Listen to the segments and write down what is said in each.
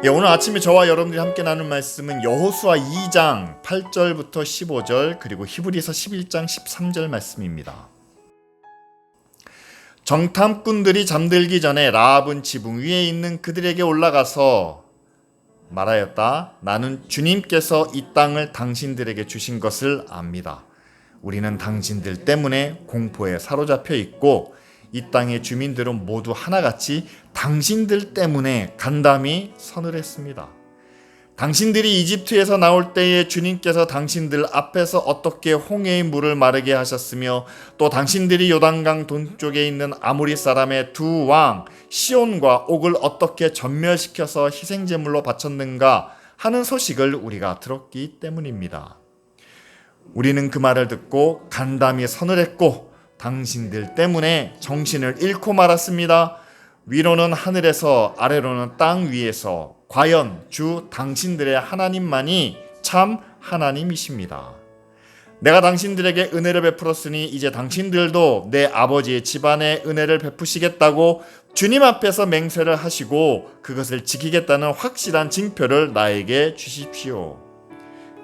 오늘 아침에 저와 여러분들이 함께 나눌 말씀은 여호수아 2장 8절부터 15절 그리고 히브리서 11장 13절 말씀입니다. 정탐꾼들이 잠들기 전에 라합은 지붕 위에 있는 그들에게 올라가서 말하였다. 나는 주님께서 이 땅을 당신들에게 주신 것을 압니다. 우리는 당신들 때문에 공포에 사로잡혀 있고 이 땅의 주민들은 모두 하나같이 당신들 때문에 간담이 서늘했습니다. 당신들이 이집트에서 나올 때에 주님께서 당신들 앞에서 어떻게 홍해의 물을 마르게 하셨으며 또 당신들이 요단강 동쪽에 있는 아모리 사람의 두 왕 시온과 옥을 어떻게 전멸시켜서 희생제물로 바쳤는가 하는 소식을 우리가 들었기 때문입니다. 우리는 그 말을 듣고 간담이 서늘했고 당신들 때문에 정신을 잃고 말았습니다. 위로는 하늘에서 아래로는 땅 위에서 과연 주 당신들의 하나님만이 참 하나님이십니다. 내가 당신들에게 은혜를 베풀었으니 이제 당신들도 내 아버지의 집안에 은혜를 베푸시겠다고 주님 앞에서 맹세를 하시고 그것을 지키겠다는 확실한 징표를 나에게 주십시오.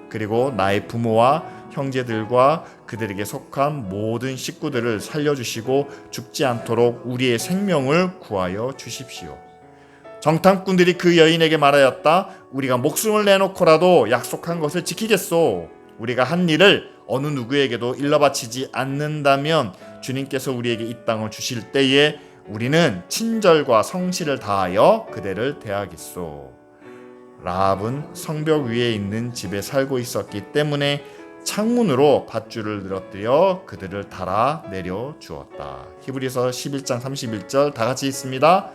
그리고 나의 부모와 형제들과 그들에게 속한 모든 식구들을 살려주시고 죽지 않도록 우리의 생명을 구하여 주십시오. 정탐꾼들이 그 여인에게 말하였다. 우리가 목숨을 내놓고라도 약속한 것을 지키겠소. 우리가 한 일을 어느 누구에게도 일러바치지 않는다면 주님께서 우리에게 이 땅을 주실 때에 우리는 친절과 성실을 다하여 그대를 대하겠소. 라합은 성벽 위에 있는 집에 살고 있었기 때문에 창문으로 밧줄을 늘어뜨려 그들을 달아 내려 주었다. 히브리서 11장 31절 다 같이 읽습니다.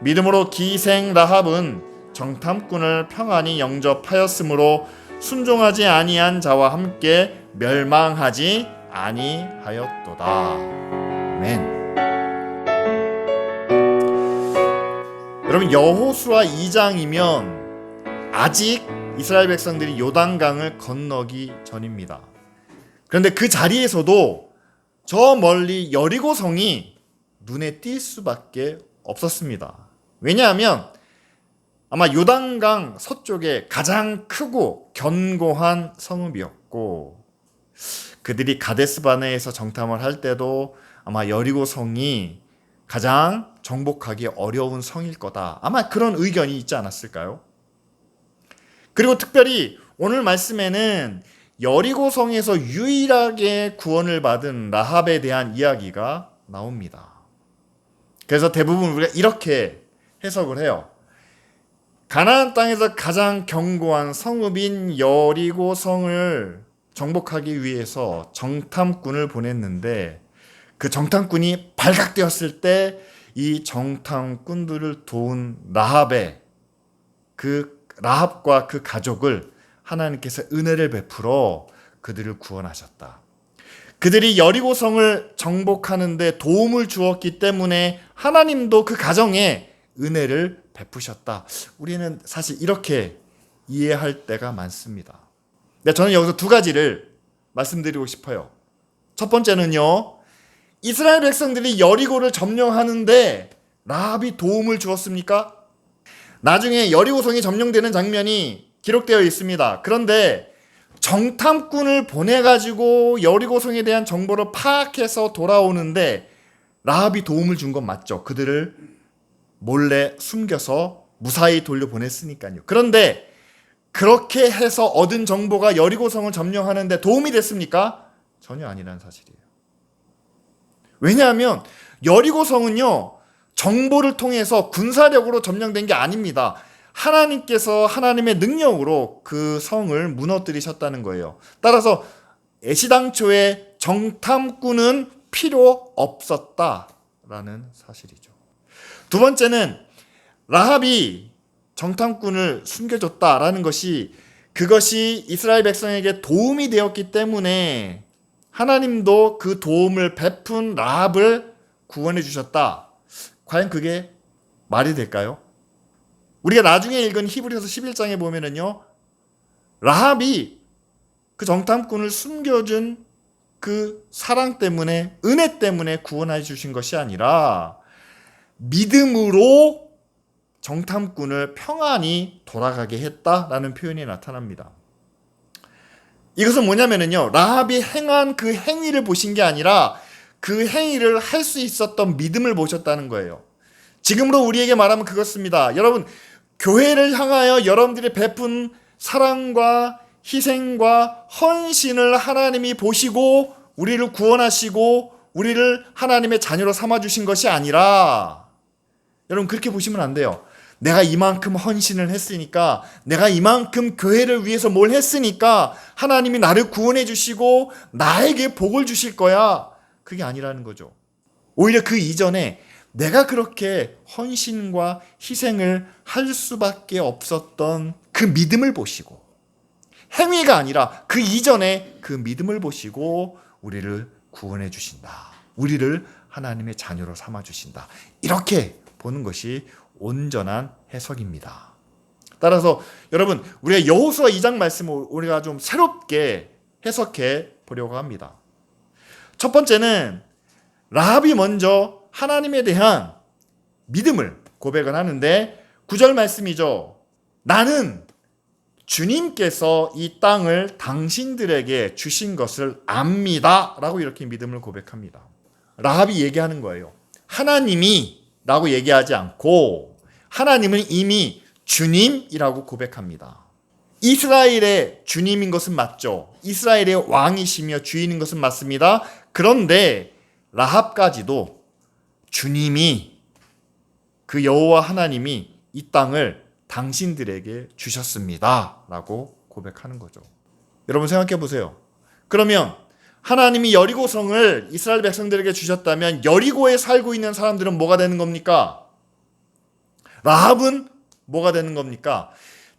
믿음으로 기생 라합은 정탐꾼을 평안히 영접하였으므로 순종하지 아니한 자와 함께 멸망하지 아니하였도다. 아멘. 여러분, 여호수아 2장이면 아직 이스라엘 백성들이 요단강을 건너기 전입니다. 그런데 그 자리에서도 저 멀리 여리고성이 눈에 띌 수밖에 없었습니다. 왜냐하면 아마 요단강 서쪽에 가장 크고 견고한 성읍이었고 그들이 가데스바네에서 정탐을 할 때도 아마 여리고성이 가장 정복하기 어려운 성일 거다. 아마 그런 의견이 있지 않았을까요? 그리고 특별히 오늘 말씀에는 여리고성에서 유일하게 구원을 받은 라합에 대한 이야기가 나옵니다. 그래서 대부분 우리가 이렇게 해석을 해요. 가나안 땅에서 가장 견고한 성읍인 여리고성을 정복하기 위해서 정탐꾼을 보냈는데 그 정탐꾼이 발각되었을 때 이 정탐꾼들을 도운 라합과 그 가족을 하나님께서 은혜를 베풀어 그들을 구원하셨다. 그들이 여리고성을 정복하는데 도움을 주었기 때문에 하나님도 그 가정에 은혜를 베푸셨다. 우리는 사실 이렇게 이해할 때가 많습니다. 근데 저는 여기서 두 가지를 말씀드리고 싶어요. 첫 번째는요, 이스라엘 백성들이 여리고를 점령하는데 라합이 도움을 주었습니까? 나중에 여리고성이 점령되는 장면이 기록되어 있습니다. 그런데 정탐꾼을 보내가지고 여리고성에 대한 정보를 파악해서 돌아오는데 라합이 도움을 준 건 맞죠. 그들을 몰래 숨겨서 무사히 돌려보냈으니까요. 그런데 그렇게 해서 얻은 정보가 여리고성을 점령하는데 도움이 됐습니까? 전혀 아니라는 사실이에요. 왜냐하면 여리고성은요, 정보를 통해서 군사력으로 점령된 게 아닙니다. 하나님께서 하나님의 능력으로 그 성을 무너뜨리셨다는 거예요. 따라서 애시당초에 정탐꾼은 필요 없었다라는 사실이죠. 두 번째는 라합이 정탐꾼을 숨겨줬다라는 그것이 이스라엘 백성에게 도움이 되었기 때문에 하나님도 그 도움을 베푼 라합을 구원해 주셨다. 과연 그게 말이 될까요? 우리가 나중에 읽은 히브리서 11장에 보면은요, 라합이 그 정탐꾼을 숨겨준 그 사랑 때문에, 은혜 때문에 구원해 주신 것이 아니라 믿음으로 정탐꾼을 평안히 돌아가게 했다라는 표현이 나타납니다. 이것은 뭐냐면요, 라합이 행한 그 행위를 보신 게 아니라 그 행위를 할 수 있었던 믿음을 보셨다는 거예요. 지금으로 우리에게 말하면 그렇습니다. 여러분, 교회를 향하여 여러분들이 베푼 사랑과 희생과 헌신을 하나님이 보시고 우리를 구원하시고 우리를 하나님의 자녀로 삼아주신 것이 아니라, 여러분 그렇게 보시면 안 돼요. 내가 이만큼 헌신을 했으니까, 내가 이만큼 교회를 위해서 뭘 했으니까 하나님이 나를 구원해 주시고 나에게 복을 주실 거야. 그게 아니라는 거죠. 오히려 그 이전에 내가 그렇게 헌신과 희생을 할 수밖에 없었던 그 믿음을 보시고, 행위가 아니라 그 이전에 그 믿음을 보시고 우리를 구원해 주신다. 우리를 하나님의 자녀로 삼아 주신다. 이렇게 보는 것이 온전한 해석입니다. 따라서 여러분, 우리가 여호수아 2장 말씀을 우리가 좀 새롭게 해석해 보려고 합니다. 첫 번째는 라합이 먼저 하나님에 대한 믿음을 고백을 하는데 9절 말씀이죠. 나는 주님께서 이 땅을 당신들에게 주신 것을 압니다. 라고 이렇게 믿음을 고백합니다. 라합이 얘기하는 거예요. 하나님이 라고 얘기하지 않고 하나님은 이미 주님이라고 고백합니다. 이스라엘의 주님인 것은 맞죠. 이스라엘의 왕이시며 주인인 것은 맞습니다. 그런데 라합까지도 주님이, 그 여호와 하나님이 이 땅을 당신들에게 주셨습니다. 라고 고백하는 거죠. 여러분 생각해 보세요. 그러면 하나님이 여리고성을 이스라엘 백성들에게 주셨다면 여리고에 살고 있는 사람들은 뭐가 되는 겁니까? 라합은 뭐가 되는 겁니까?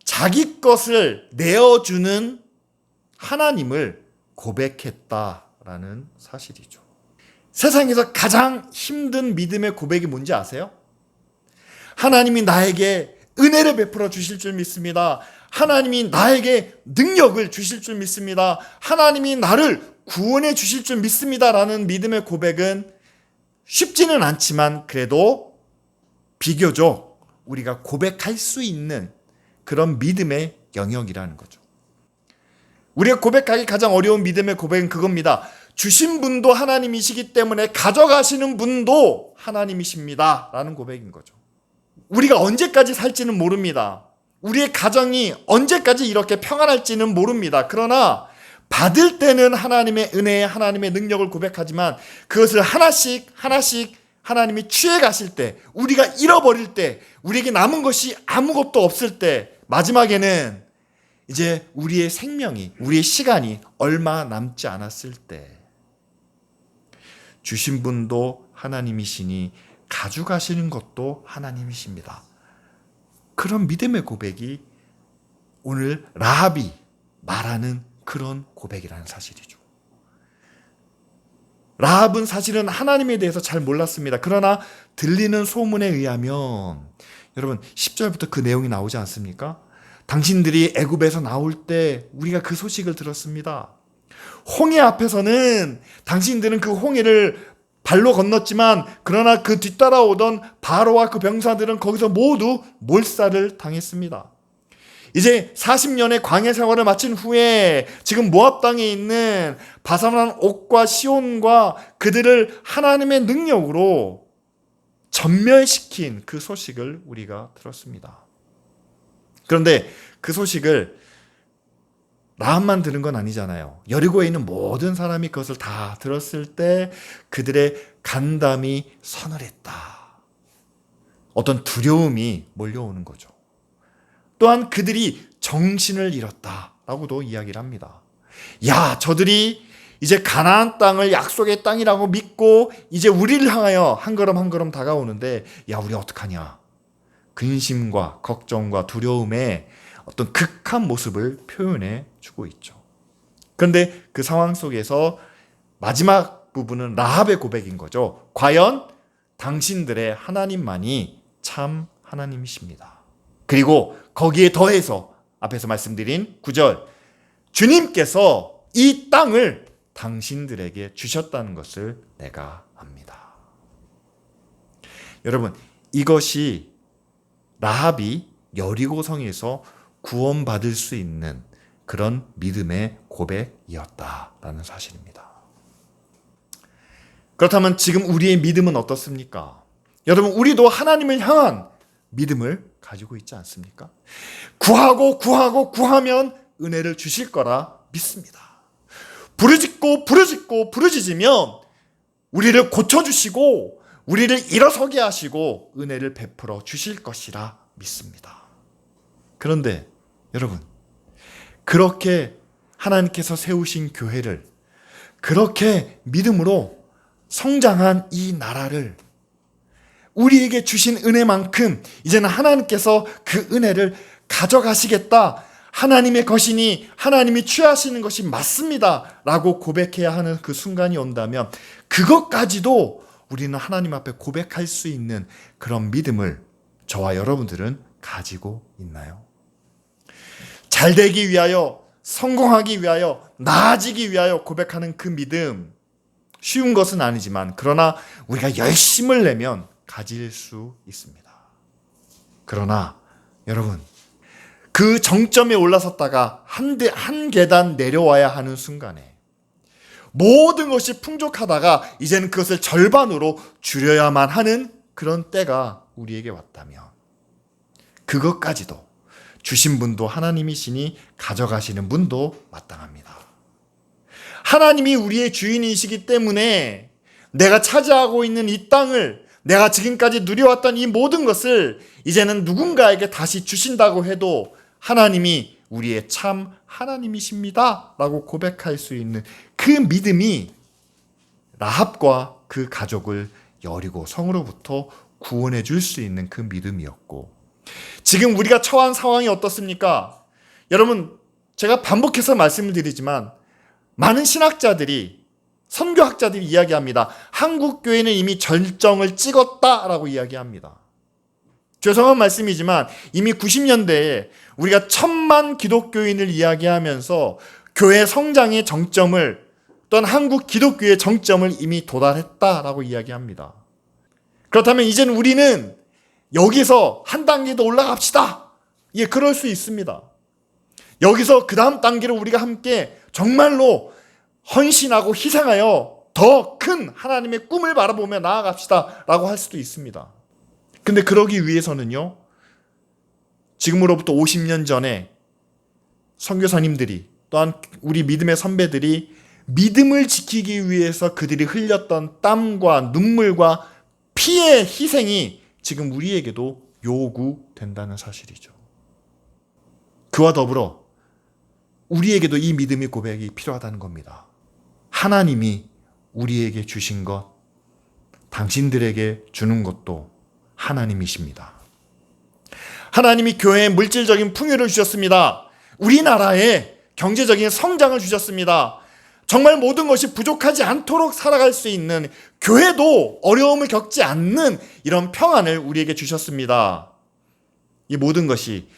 자기 것을 내어주는 하나님을 고백했다라는 사실이죠. 세상에서 가장 힘든 믿음의 고백이 뭔지 아세요? 하나님이 나에게 은혜를 베풀어 주실 줄 믿습니다. 하나님이 나에게 능력을 주실 줄 믿습니다. 하나님이 나를 구원해 주실 줄 믿습니다. 라는 믿음의 고백은 쉽지는 않지만 그래도 비교적 우리가 고백할 수 있는 그런 믿음의 영역이라는 거죠. 우리가 고백하기 가장 어려운 믿음의 고백은 그겁니다. 주신 분도 하나님이시기 때문에 가져가시는 분도 하나님이십니다. 라는 고백인 거죠. 우리가 언제까지 살지는 모릅니다. 우리의 가정이 언제까지 이렇게 평안할지는 모릅니다. 그러나 받을 때는 하나님의 은혜, 하나님의 능력을 고백하지만 그것을 하나씩 하나님이 취해 가실 때, 우리가 잃어버릴 때, 우리에게 남은 것이 아무것도 없을 때, 마지막에는 이제 우리의 생명이, 우리의 시간이 얼마 남지 않았을 때 주신 분도 하나님이시니 가져가시는 것도 하나님이십니다. 그런 믿음의 고백이 오늘 라합이 말하는 그런 고백이라는 사실이죠. 라합은 사실은 하나님에 대해서 잘 몰랐습니다. 그러나 들리는 소문에 의하면, 여러분 10절부터 그 내용이 나오지 않습니까? 당신들이 애굽에서 나올 때 우리가 그 소식을 들었습니다. 홍해 앞에서는 당신들은 그 홍해를 발로 건넜지만 그러나 그 뒤따라오던 바로와 그 병사들은 거기서 모두 몰살을 당했습니다. 이제 40년의 광야 생활을 마친 후에 지금 모압 땅에 있는 바사만 옥과 시온과 그들을 하나님의 능력으로 전멸시킨 그 소식을 우리가 들었습니다. 그런데 그 소식을 라합만 들은 건 아니잖아요. 여리고에 있는 모든 사람이 그것을 다 들었을 때 그들의 간담이 서늘했다. 어떤 두려움이 몰려오는 거죠. 또한 그들이 정신을 잃었다라고도 이야기를 합니다. 야, 저들이 이제 가나안 땅을 약속의 땅이라고 믿고 이제 우리를 향하여 한 걸음 한 걸음 다가오는데, 야, 우리 어떡하냐. 근심과 걱정과 두려움에 어떤 극한 모습을 표현해 주고 있죠. 그런데 그 상황 속에서 마지막 부분은 라합의 고백인 거죠. 과연 당신들의 하나님만이 참 하나님이십니다. 그리고 거기에 더해서 앞에서 말씀드린 9절, 주님께서 이 땅을 당신들에게 주셨다는 것을 내가 압니다. 여러분, 이것이 라합이 여리고성에서 구원받을 수 있는 그런 믿음의 고백이었다라는 사실입니다. 그렇다면 지금 우리의 믿음은 어떻습니까? 여러분, 우리도 하나님을 향한 믿음을 가지고 있지 않습니까? 구하면 은혜를 주실 거라 믿습니다. 부르짖으면 우리를 고쳐주시고 우리를 일어서게 하시고 은혜를 베풀어 주실 것이라 믿습니다. 그런데 여러분, 그렇게 하나님께서 세우신 교회를, 그렇게 믿음으로 성장한 이 나라를, 우리에게 주신 은혜만큼 이제는 하나님께서 그 은혜를 가져가시겠다, 하나님의 것이니 하나님이 취하시는 것이 맞습니다 라고 고백해야 하는 그 순간이 온다면, 그것까지도 우리는 하나님 앞에 고백할 수 있는 그런 믿음을 저와 여러분들은 가지고 있나요? 잘 되기 위하여, 성공하기 위하여, 나아지기 위하여 고백하는 그 믿음, 쉬운 것은 아니지만 그러나 우리가 열심을 내면 가질 수 있습니다. 그러나 여러분, 그 정점에 올라섰다가 한 계단 내려와야 하는 순간에 모든 것이 풍족하다가 이제는 그것을 절반으로 줄여야만 하는 그런 때가 우리에게 왔다면, 그것까지도 주신 분도 하나님이시니 가져가시는 분도 마땅합니다. 하나님이 우리의 주인이시기 때문에 내가 차지하고 있는 이 땅을, 내가 지금까지 누려왔던 이 모든 것을 이제는 누군가에게 다시 주신다고 해도 하나님이 우리의 참 하나님이십니다 라고 고백할 수 있는 그 믿음이 라합과 그 가족을 여리고 성으로부터 구원해 줄 수 있는 그 믿음이었고, 지금 우리가 처한 상황이 어떻습니까? 여러분, 제가 반복해서 말씀을 드리지만 많은 신학자들이, 선교학자들이 이야기합니다. 한국 교회는 이미 절정을 찍었다라고 이야기합니다. 죄송한 말씀이지만 이미 90년대에 우리가 1000만 기독교인을 이야기하면서 교회 성장의 정점을, 또한 한국 기독교의 정점을 이미 도달했다라고 이야기합니다. 그렇다면 이제는 우리는 여기서 한 단계 더 올라갑시다. 예, 그럴 수 있습니다. 여기서 그 다음 단계로 우리가 함께 정말로 헌신하고 희생하여 더 큰 하나님의 꿈을 바라보며 나아갑시다 라고 할 수도 있습니다. 근데 그러기 위해서는요, 지금으로부터 50년 전에 선교사님들이, 또한 우리 믿음의 선배들이 믿음을 지키기 위해서 그들이 흘렸던 땀과 눈물과 피의 희생이 지금 우리에게도 요구된다는 사실이죠. 그와 더불어 우리에게도 이 믿음의 고백이 필요하다는 겁니다. 하나님이 우리에게 주신 것, 당신들에게 주는 것도 하나님이십니다. 하나님이 교회에 물질적인 풍요를 주셨습니다. 우리나라에 경제적인 성장을 주셨습니다. 정말 모든 것이 부족하지 않도록 살아갈 수 있는, 교회도 어려움을 겪지 않는 이런 평안을 우리에게 주셨습니다. 이 모든 것이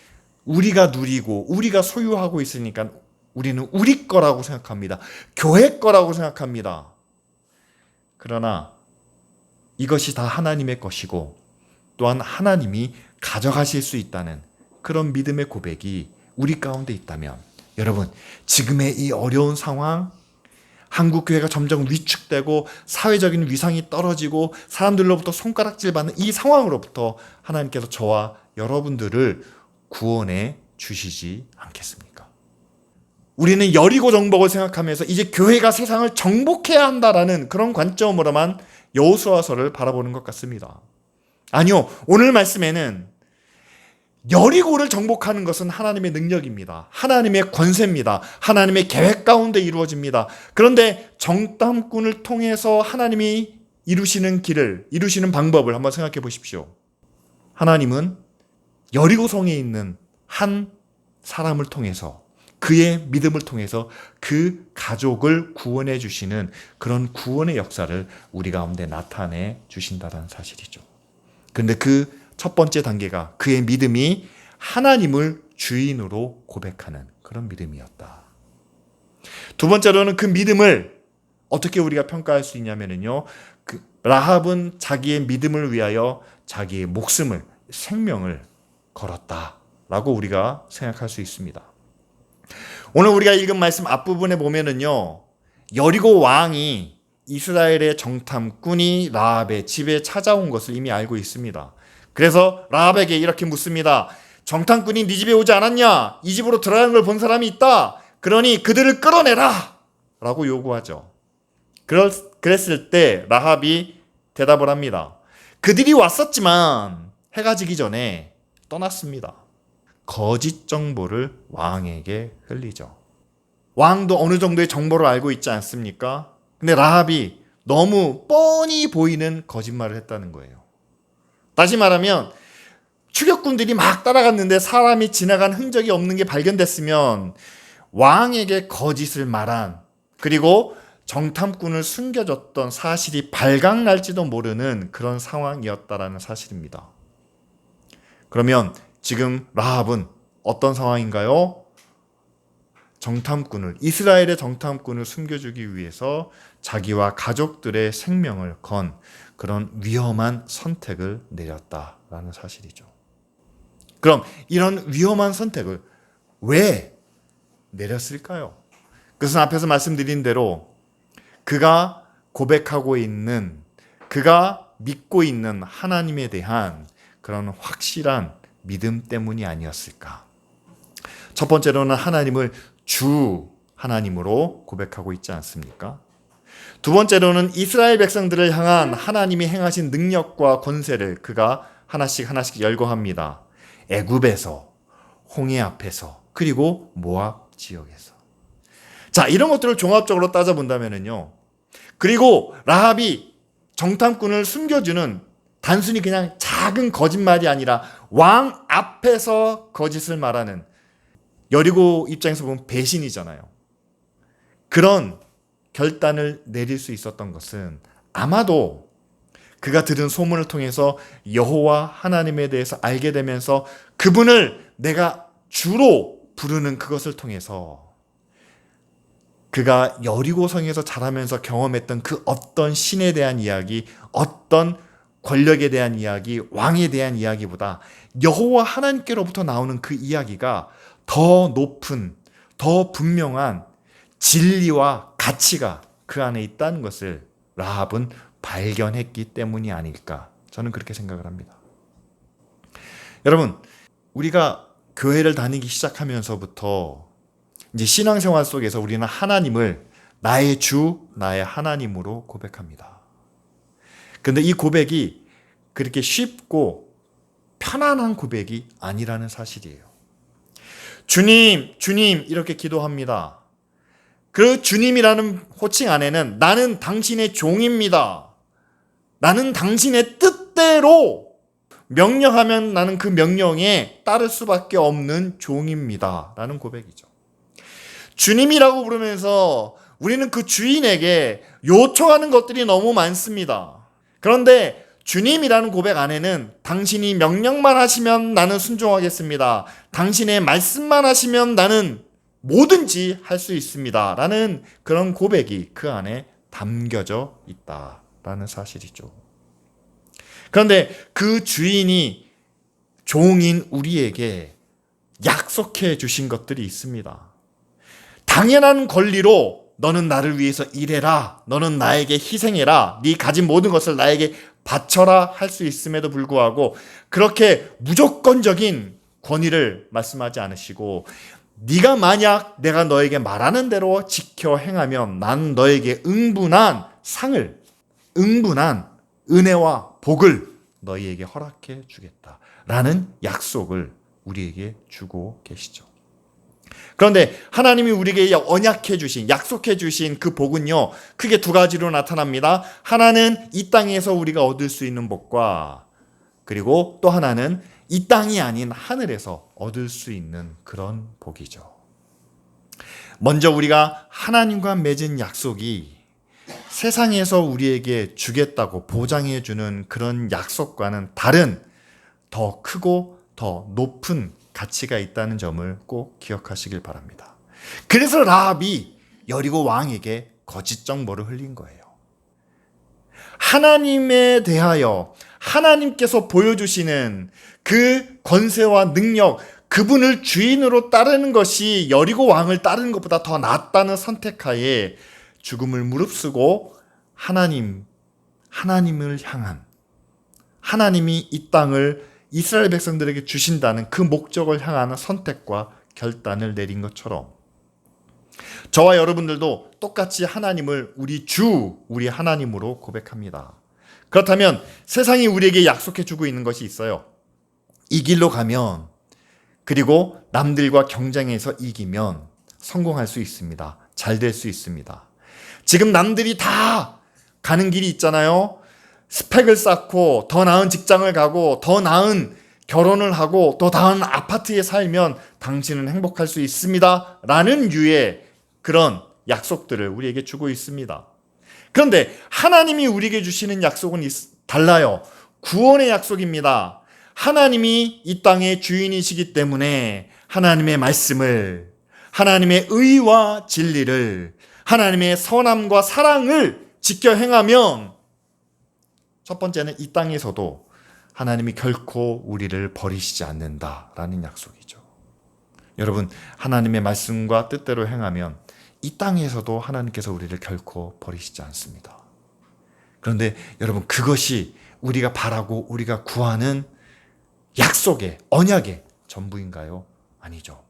우리가 누리고 우리가 소유하고 있으니까 우리는 우리 거라고 생각합니다. 교회 거라고 생각합니다. 그러나 이것이 다 하나님의 것이고 또한 하나님이 가져가실 수 있다는 그런 믿음의 고백이 우리 가운데 있다면, 여러분, 지금의 이 어려운 상황, 한국교회가 점점 위축되고 사회적인 위상이 떨어지고 사람들로부터 손가락질 받는 이 상황으로부터 하나님께서 저와 여러분들을 구원해 주시지 않겠습니까? 우리는 여리고 정복을 생각하면서 이제 교회가 세상을 정복해야 한다라는 그런 관점으로만 여호수아서를 바라보는 것 같습니다. 아니요, 오늘 말씀에는 여리고를 정복하는 것은 하나님의 능력입니다. 하나님의 권세입니다. 하나님의 계획 가운데 이루어집니다. 그런데 정탐꾼을 통해서 하나님이 이루시는 길을, 이루시는 방법을 한번 생각해 보십시오. 하나님은 여리고성에 있는 한 사람을 통해서, 그의 믿음을 통해서 그 가족을 구원해 주시는 그런 구원의 역사를 우리 가운데 나타내 주신다는 사실이죠. 그런데 그 첫 번째 단계가 그의 믿음이 하나님을 주인으로 고백하는 그런 믿음이었다. 두 번째로는 그 믿음을 어떻게 우리가 평가할 수 있냐면요, 그 라합은 자기의 믿음을 위하여 자기의 목숨을, 생명을 걸었다라고 우리가 생각할 수 있습니다. 오늘 우리가 읽은 말씀 앞부분에 보면은요, 여리고 왕이 이스라엘의 정탐꾼이 라합의 집에 찾아온 것을 이미 알고 있습니다. 그래서 라합에게 이렇게 묻습니다. 정탐꾼이 네 집에 오지 않았냐? 이 집으로 들어가는 걸 본 사람이 있다. 그러니 그들을 끌어내라! 라고 요구하죠. 그랬을 때 라합이 대답을 합니다. 그들이 왔었지만 해가 지기 전에 떠났습니다. 거짓 정보를 왕에게 흘리죠. 왕도 어느 정도의 정보를 알고 있지 않습니까? 근데 라합이 너무 뻔히 보이는 거짓말을 했다는 거예요. 다시 말하면 추격군들이 막 따라갔는데 사람이 지나간 흔적이 없는 게 발견됐으면 왕에게 거짓을 말한, 그리고 정탐꾼을 숨겨줬던 사실이 발각날지도 모르는 그런 상황이었다라는 사실입니다. 그러면 지금 라합은 어떤 상황인가요? 이스라엘의 정탐꾼을 숨겨주기 위해서 자기와 가족들의 생명을 건 그런 위험한 선택을 내렸다라는 사실이죠. 그럼 이런 위험한 선택을 왜 내렸을까요? 그것은 앞에서 말씀드린 대로 그가 고백하고 있는, 그가 믿고 있는 하나님에 대한 그런 확실한 믿음 때문이 아니었을까. 첫 번째로는 하나님을 주 하나님으로 고백하고 있지 않습니까? 두 번째로는 이스라엘 백성들을 향한 하나님이 행하신 능력과 권세를 그가 하나씩 열거합니다. 애굽에서, 홍해 앞에서, 그리고 모압 지역에서. 자, 이런 것들을 종합적으로 따져본다면요. 그리고 라합이 정탐꾼을 숨겨주는 단순히 그냥 작은 거짓말이 아니라 왕 앞에서 거짓을 말하는, 여리고 입장에서 보면 배신이잖아요. 그런 결단을 내릴 수 있었던 것은 아마도 그가 들은 소문을 통해서 여호와 하나님에 대해서 알게 되면서 그분을 내가 주로 부르는 그것을 통해서 그가 여리고성에서 자라면서 경험했던 그 어떤 신에 대한 이야기, 어떤 권력에 대한 이야기, 왕에 대한 이야기보다 여호와 하나님께로부터 나오는 그 이야기가 더 높은, 더 분명한 진리와 가치가 그 안에 있다는 것을 라합은 발견했기 때문이 아닐까, 저는 그렇게 생각을 합니다. 여러분, 우리가 교회를 다니기 시작하면서부터 이제 신앙생활 속에서 우리는 하나님을 나의 주, 나의 하나님으로 고백합니다. 그런데 이 고백이 그렇게 쉽고 편안한 고백이 아니라는 사실이에요. 주님, 주님 이렇게 기도합니다. 그 주님이라는 호칭 안에는 나는 당신의 종입니다. 나는 당신의 뜻대로 명령하면 나는 그 명령에 따를 수밖에 없는 종입니다. 라는 고백이죠. 주님이라고 부르면서 우리는 그 주인에게 요청하는 것들이 너무 많습니다. 그런데 주님이라는 고백 안에는 당신이 명령만 하시면 나는 순종하겠습니다. 당신의 말씀만 하시면 나는 뭐든지 할 수 있습니다. 라는 그런 고백이 그 안에 담겨져 있다라는 사실이죠. 그런데 그 주인이 종인 우리에게 약속해 주신 것들이 있습니다. 당연한 권리로 너는 나를 위해서 일해라. 너는 나에게 희생해라. 네 가진 모든 것을 나에게 바쳐라 할 수 있음에도 불구하고 그렇게 무조건적인 권위를 말씀하지 않으시고 네가 만약 내가 너에게 말하는 대로 지켜 행하면 난 너에게 응분한 상을, 응분한 은혜와 복을 너희에게 허락해 주겠다 라는 약속을 우리에게 주고 계시죠. 그런데 하나님이 우리에게 언약해 주신, 약속해 주신 그 복은요, 크게 두 가지로 나타납니다. 하나는 이 땅에서 우리가 얻을 수 있는 복과, 그리고 또 하나는 이 땅이 아닌 하늘에서 얻을 수 있는 그런 복이죠. 먼저 우리가 하나님과 맺은 약속이 세상에서 우리에게 주겠다고 보장해 주는 그런 약속과는 다른 더 크고 더 높은 가치가 있다는 점을 꼭 기억하시길 바랍니다. 그래서 라합이 여리고 왕에게 거짓 정보를 흘린 거예요. 하나님에 대하여 하나님께서 보여주시는 그 권세와 능력, 그분을 주인으로 따르는 것이 여리고 왕을 따르는 것보다 더 낫다는 선택하에 죽음을 무릅쓰고 하나님을 향한, 하나님이 이 땅을 이스라엘 백성들에게 주신다는 그 목적을 향하는 선택과 결단을 내린 것처럼 저와 여러분들도 똑같이 하나님을 우리 하나님으로 고백합니다. 그렇다면 세상이 우리에게 약속해 주고 있는 것이 있어요. 이 길로 가면, 그리고 남들과 경쟁해서 이기면 성공할 수 있습니다. 잘 될 수 있습니다. 지금 남들이 다 가는 길이 있잖아요. 스펙을 쌓고 더 나은 직장을 가고 더 나은 결혼을 하고 더 나은 아파트에 살면 당신은 행복할 수 있습니다. 라는 유의 그런 약속들을 우리에게 주고 있습니다. 그런데 하나님이 우리에게 주시는 약속은 달라요. 구원의 약속입니다. 하나님이 이 땅의 주인이시기 때문에 하나님의 말씀을, 하나님의 의와 진리를, 하나님의 선함과 사랑을 지켜 행하면 첫 번째는 이 땅에서도 하나님이 결코 우리를 버리시지 않는다라는 약속이죠. 여러분, 하나님의 말씀과 뜻대로 행하면 이 땅에서도 하나님께서 우리를 결코 버리시지 않습니다. 그런데 여러분, 그것이 우리가 바라고 우리가 구하는 약속의, 언약의 전부인가요? 아니죠.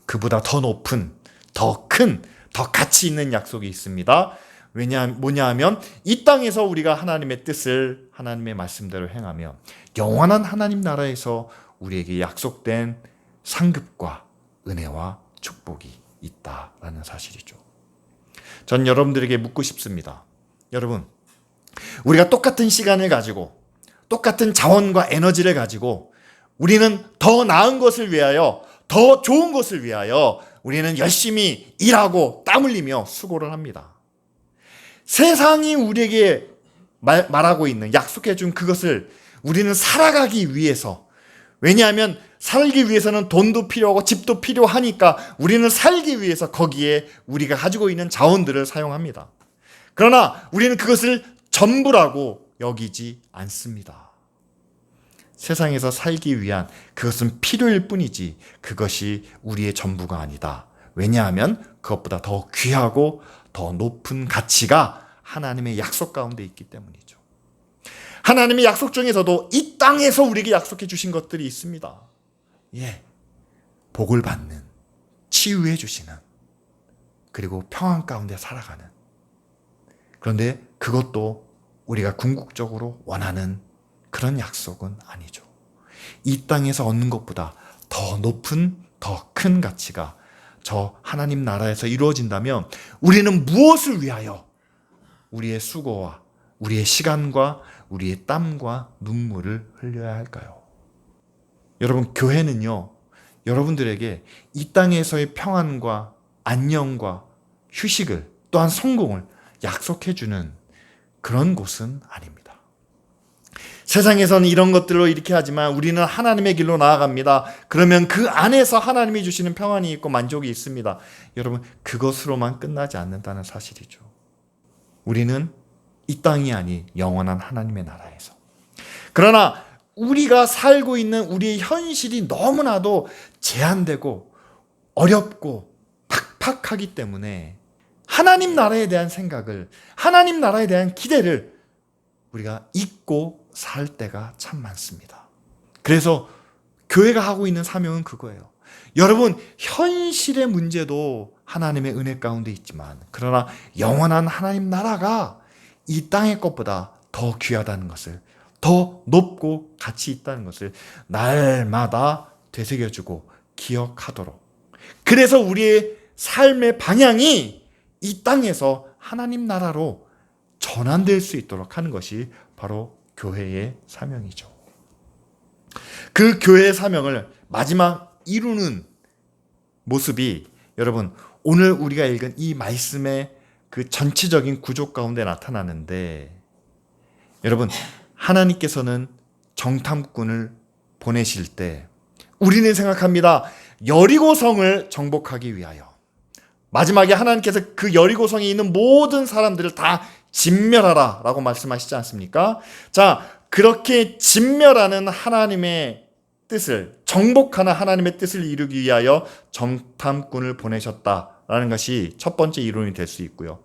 그보다 더 높은, 더 큰, 더 가치 있는 약속이 있습니다. 뭐냐 하면 이 땅에서 우리가 하나님의 뜻을, 하나님의 말씀대로 행하면 영원한 하나님 나라에서 우리에게 약속된 상급과 은혜와 축복이 있다라는 사실이죠. 전 여러분들에게 묻고 싶습니다. 여러분, 우리가 똑같은 시간을 가지고 똑같은 자원과 에너지를 가지고 우리는 더 나은 것을 위하여, 더 좋은 것을 위하여 우리는 열심히 일하고 땀 흘리며 수고를 합니다. 세상이 우리에게 말하고 있는, 약속해 준 그것을 우리는 살아가기 위해서, 왜냐하면 살기 위해서는 돈도 필요하고 집도 필요하니까 우리는 살기 위해서 거기에 우리가 가지고 있는 자원들을 사용합니다. 그러나 우리는 그것을 전부라고 여기지 않습니다. 세상에서 살기 위한 그것은 필요일 뿐이지 그것이 우리의 전부가 아니다. 왜냐하면 그것보다 더 귀하고 더 높은 가치가 하나님의 약속 가운데 있기 때문이죠. 하나님의 약속 중에서도 이 땅에서 우리에게 약속해 주신 것들이 있습니다. 복을 받는, 치유해 주시는, 그리고 평안 가운데 살아가는. 그런데 그것도 우리가 궁극적으로 원하는 그런 약속은 아니죠. 이 땅에서 얻는 것보다 더 높은, 더 큰 가치가 저 하나님 나라에서 이루어진다면 우리는 무엇을 위하여 우리의 수고와 우리의 시간과 우리의 땀과 눈물을 흘려야 할까요? 여러분, 교회는요, 여러분들에게 이 땅에서의 평안과 안녕과 휴식을, 또한 성공을 약속해주는 그런 곳은 아닙니다. 세상에서는 이런 것들로 이렇게 하지만 우리는 하나님의 길로 나아갑니다. 그러면 그 안에서 하나님이 주시는 평안이 있고 만족이 있습니다. 여러분, 그것으로만 끝나지 않는다는 사실이죠. 우리는 이 땅이 아닌 영원한 하나님의 나라에서. 그러나 우리가 살고 있는 우리의 현실이 너무나도 제한되고 어렵고 팍팍하기 때문에 하나님 나라에 대한 생각을, 하나님 나라에 대한 기대를 우리가 잊고 살 때가 참 많습니다. 그래서 교회가 하고 있는 사명은 그거예요. 여러분, 현실의 문제도 하나님의 은혜 가운데 있지만, 그러나 영원한 하나님 나라가 이 땅의 것보다 더 귀하다는 것을, 더 높고 가치 있다는 것을 날마다 되새겨주고 기억하도록, 그래서 우리의 삶의 방향이 이 땅에서 하나님 나라로 전환될 수 있도록 하는 것이 바로 교회의 사명이죠. 그 교회의 사명을 마지막 이루는 모습이, 여러분, 오늘 우리가 읽은 이 말씀의 그 전체적인 구조 가운데 나타나는데, 여러분, 하나님께서는 정탐꾼을 보내실 때 우리는 생각합니다. 여리고성을 정복하기 위하여. 마지막에 하나님께서 그 여리고성에 있는 모든 사람들을 다 진멸하라 라고 말씀하시지 않습니까? 자, 그렇게 진멸하는 하나님의 뜻을, 정복하는 하나님의 뜻을 이루기 위하여 정탐꾼을 보내셨다라는 것이 첫 번째 이론이 될 수 있고요.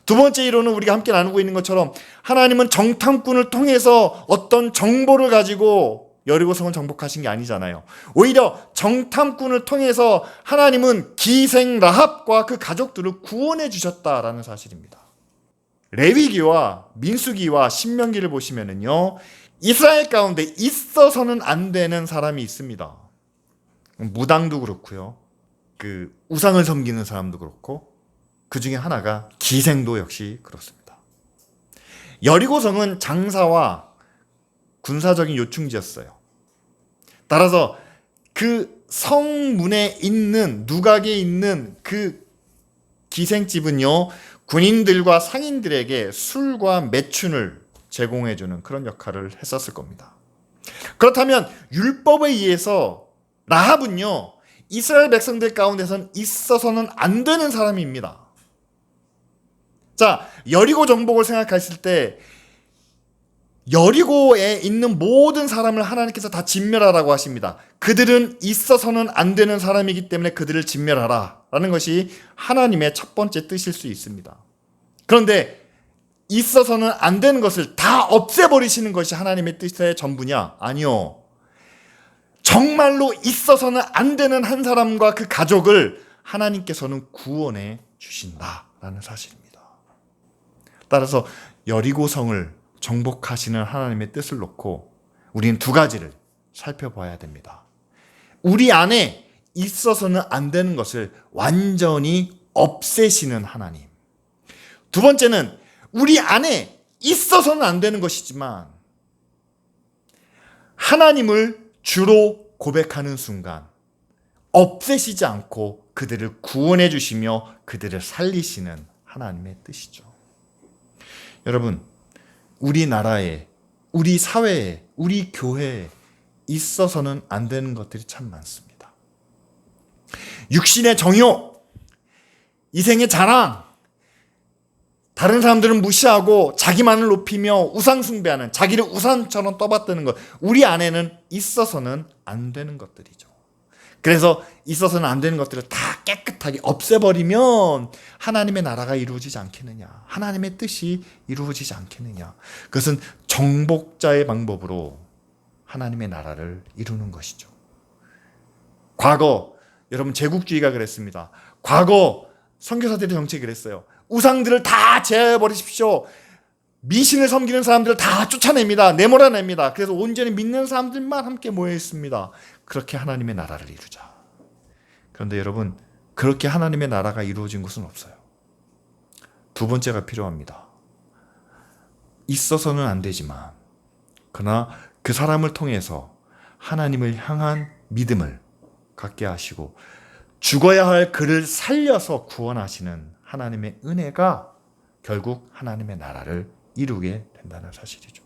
두 번째 이론은 우리가 함께 나누고 있는 것처럼 하나님은 정탐꾼을 통해서 어떤 정보를 가지고 여리고성을 정복하신 게 아니잖아요. 오히려 정탐꾼을 통해서 하나님은 기생 라합과 그 가족들을 구원해 주셨다라는 사실입니다. 레위기와 민수기와 신명기를 보시면은요, 이스라엘 가운데 있어서는 안 되는 사람이 있습니다. 무당도 그렇고요, 그 우상을 섬기는 사람도 그렇고, 그 중에 하나가 기생도 역시 그렇습니다. 여리고성은 장사와 군사적인 요충지였어요. 따라서 그 성문에 있는, 누각에 있는 그 기생집은요, 군인들과 상인들에게 술과 매춘을 제공해주는 그런 역할을 했었을 겁니다. 그렇다면 율법에 의해서 라합은요, 이스라엘 백성들 가운데선 있어서는 안 되는 사람입니다. 자, 여리고 정복을 생각하실 때 여리고에 있는 모든 사람을 하나님께서 다 진멸하라고 하십니다. 그들은 있어서는 안 되는 사람이기 때문에 그들을 진멸하라 라는 것이 하나님의 첫 번째 뜻일 수 있습니다. 그런데 있어서는 안 되는 것을 다 없애버리시는 것이 하나님의 뜻의 전부냐? 아니요. 정말로 있어서는 안 되는 한 사람과 그 가족을 하나님께서는 구원해 주신다라는 사실입니다. 따라서 여리고성을 정복하시는 하나님의 뜻을 놓고 우리는 두 가지를 살펴봐야 됩니다. 우리 안에 있어서는 안 되는 것을 완전히 없애시는 하나님. 두 번째는 우리 안에 있어서는 안 되는 것이지만 하나님을 주로 고백하는 순간 없애시지 않고 그들을 구원해 주시며 그들을 살리시는 하나님의 뜻이죠. 여러분, 우리나라에, 우리 사회에, 우리 교회에 있어서는 안 되는 것들이 참 많습니다. 육신의 정욕, 이생의 자랑, 다른 사람들은 무시하고 자기만을 높이며 우상숭배하는, 자기를 우상처럼 떠받드는 것, 우리 안에는 있어서는 안 되는 것들이죠. 그래서 있어서는 안 되는 것들을 다 깨끗하게 없애버리면 하나님의 나라가 이루어지지 않겠느냐, 하나님의 뜻이 이루어지지 않겠느냐. 그것은 정복자의 방법으로 하나님의 나라를 이루는 것이죠. 과거 여러분 제국주의가 그랬습니다. 과거 선교사들의 정책이 그랬어요. 우상들을 다 제어해버리십시오. 미신을 섬기는 사람들을 다 쫓아냅니다. 내몰아냅니다. 그래서 온전히 믿는 사람들만 함께 모여 있습니다. 그렇게 하나님의 나라를 이루자. 그런데 여러분, 그렇게 하나님의 나라가 이루어진 것은 없어요. 두 번째가 필요합니다. 있어서는 안 되지만 그러나 그 사람을 통해서 하나님을 향한 믿음을 갖게 하시고 죽어야 할 그를 살려서 구원하시는 하나님의 은혜가 결국 하나님의 나라를 이루게 된다는 사실이죠.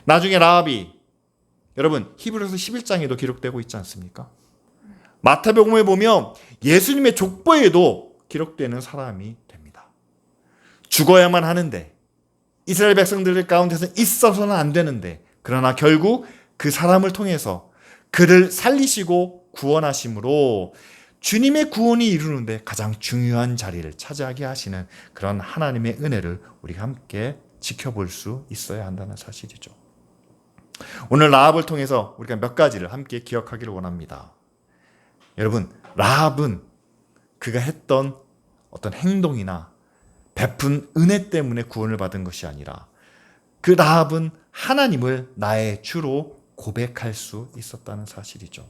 나중에 라합이, 여러분 히브리서 11장에도 기록되고 있지 않습니까? 마태복음에 보면 예수님의 족보에도 기록되는 사람이 됩니다. 죽어야만 하는데, 이스라엘 백성들 가운데서 있어서는 안 되는데, 그러나 결국 그 사람을 통해서 그를 살리시고 구원하심으로 주님의 구원이 이루는데 가장 중요한 자리를 차지하게 하시는 그런 하나님의 은혜를 우리가 함께 지켜볼 수 있어야 한다는 사실이죠. 오늘 라합을 통해서 우리가 몇 가지를 함께 기억하기를 원합니다. 여러분, 라합은 그가 했던 어떤 행동이나 베푼 은혜 때문에 구원을 받은 것이 아니라 그 라합은 하나님을 나의 주로 고백할 수 있었다는 사실이죠.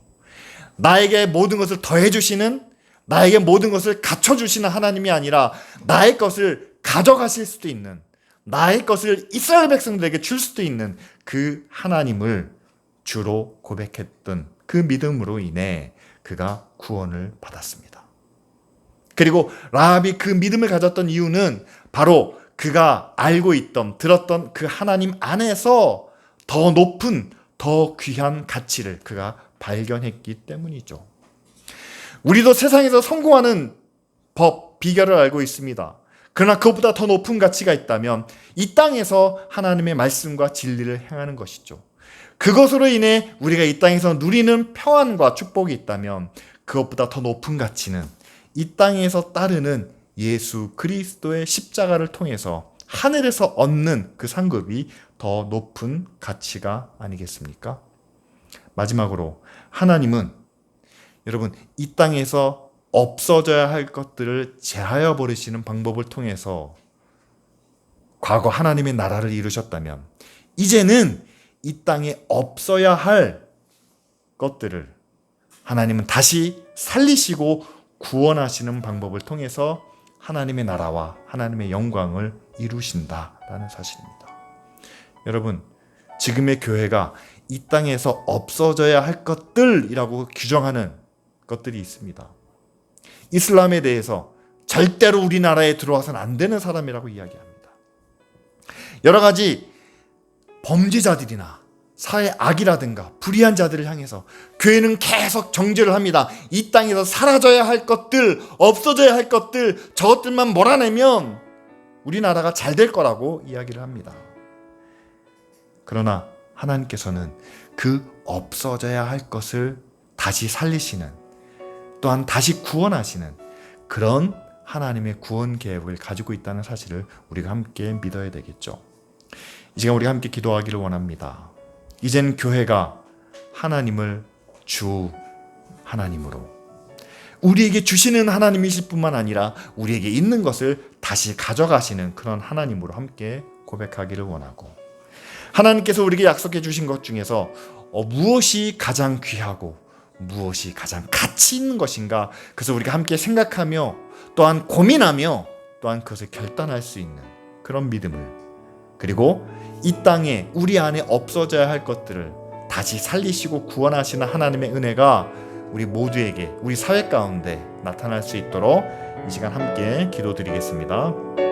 나에게 모든 것을 더해주시는, 나에게 모든 것을 갖춰주시는 하나님이 아니라 나의 것을 가져가실 수도 있는, 나의 것을 이스라엘 백성들에게 줄 수도 있는 그 하나님을 주로 고백했던 그 믿음으로 인해 그가 구원을 받았습니다. 그리고 라합이 그 믿음을 가졌던 이유는 바로 그가 알고 있던, 들었던 그 하나님 안에서 더 높은, 더 귀한 가치를 그가 발견했기 때문이죠. 우리도 세상에서 성공하는 법, 비결을 알고 있습니다. 그러나 그것보다 더 높은 가치가 있다면 이 땅에서 하나님의 말씀과 진리를 행하는 것이죠. 그것으로 인해 우리가 이 땅에서 누리는 평안과 축복이 있다면 그것보다 더 높은 가치는 이 땅에서 따르는 예수 그리스도의 십자가를 통해서 하늘에서 얻는 그 상급이 더 높은 가치가 아니겠습니까? 마지막으로 하나님은 여러분 이 땅에서 없어져야 할 것들을 제하여 버리시는 방법을 통해서 과거 하나님의 나라를 이루셨다면 이제는 이 땅에 없어야 할 것들을 하나님은 다시 살리시고 구원하시는 방법을 통해서 하나님의 나라와 하나님의 영광을 이루신다라는 사실입니다. 여러분, 지금의 교회가 이 땅에서 없어져야 할 것들이라고 규정하는 것들이 있습니다. 이슬람에 대해서 절대로 우리나라에 들어와서는 안 되는 사람이라고 이야기합니다. 여러 가지 범죄자들이나 사회 악이라든가 불의한 자들을 향해서 교회는 계속 정죄를 합니다. 이 땅에서 사라져야 할 것들, 없어져야 할 것들, 저것들만 몰아내면 우리나라가 잘 될 거라고 이야기를 합니다. 그러나 하나님께서는 그 없어져야 할 것을 다시 살리시는, 또한 다시 구원하시는 그런 하나님의 구원 계획을 가지고 있다는 사실을 우리가 함께 믿어야 되겠죠. 이 시간 우리가 함께 기도하기를 원합니다. 이젠 교회가 하나님을 주 하나님으로, 우리에게 주시는 하나님이실 뿐만 아니라 우리에게 있는 것을 다시 가져가시는 그런 하나님으로 함께 고백하기를 원하고, 하나님께서 우리에게 약속해 주신 것 중에서 무엇이 가장 귀하고 무엇이 가장 가치 있는 것인가, 그래서 우리가 함께 생각하며 또한 고민하며 또한 그것을 결단할 수 있는 그런 믿음을, 그리고 이 땅에 우리 안에 없어져야 할 것들을 다시 살리시고 구원하시는 하나님의 은혜가 우리 모두에게, 우리 사회 가운데 나타날 수 있도록 이 시간 함께 기도드리겠습니다.